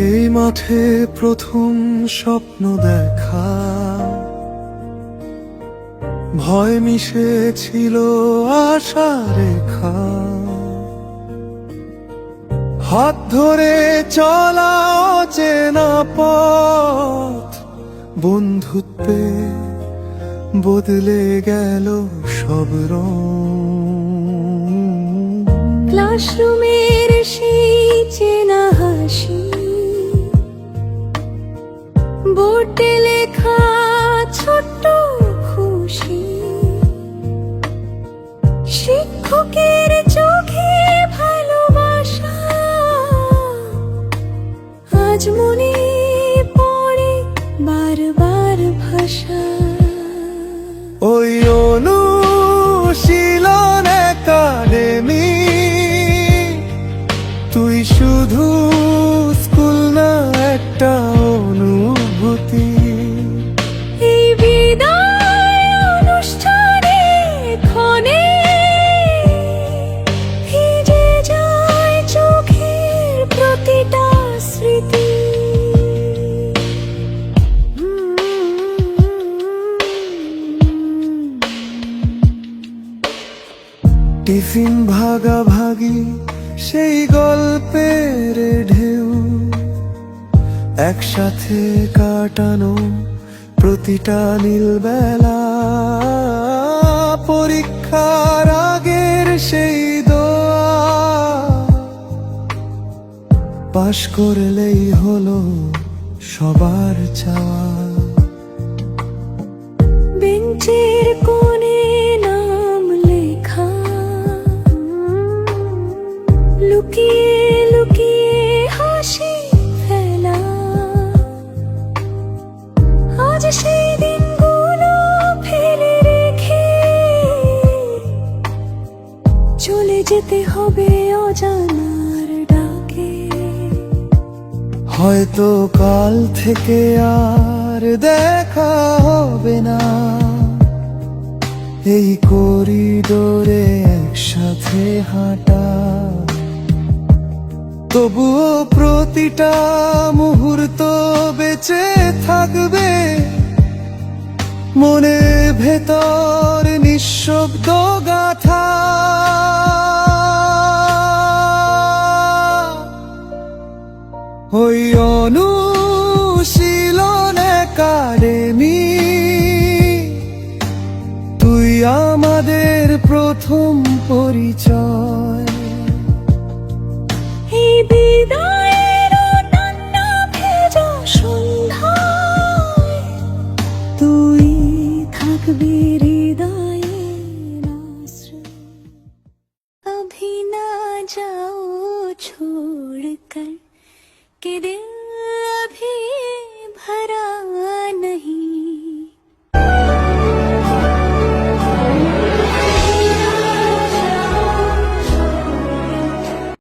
এই মাঠে প্রথম স্বপ্ন দেখা, ভয় মিশেছিল আশা রেখা। হাত ধরে চলা অচেনা পথ, বন্ধুত্বে বদলে গেল সব রং। ক্লাসরুমের সেই চেনা হাসি, বোর্ডে লেখা ছোট্ট খুশি, শিক্ষকের চোখে ভালোবাসা আজ মনে পড়ে বারবার ভাষা। ওই অনুশীলন একাডেমি, তুই শুধু স্কুল না, একটা অনুভূতি। এই বিদায় অনুষ্ঠানে ক্ষণে ভিজে যায় চোখের প্রতিটা স্মৃতি। টিফিন ভাগাভাগি, সেই গল্পের ঢেউ, একসাথে কাটানো প্রতিটা নীলবেলা। পরীক্ষার আগের সেই দোয়া, পাশ করলেই হলো সবার চাওয়া। বেঞ্চের কোণে নাম লেখা, লুকিয়ে লুকিয়ে হাসি ফেলা। আজ সেই দিনগুলো ফেলে রেখে চলে যেতে হবে অজানার ডাকে। হয়তো কাল থেকে আর দেখা হবে না, এই করিডোরে একসাথে হাঁটা। তবুও প্রতিটা মুহূর্ত বেঁচে থাকবে মনের ভেতর নিঃশব্দ গাথা। ওই অনুশীলন একাডেমি, তুই আমাদের প্রথম পরিচয়। এই বিদায়ের টান্না ভেজা সন্ধ্যায় তুই থাকবি হৃদয়ের আশ্রয়। अभी ना जाओ छोड़ कर, कि दिल अभी भरा नहीं।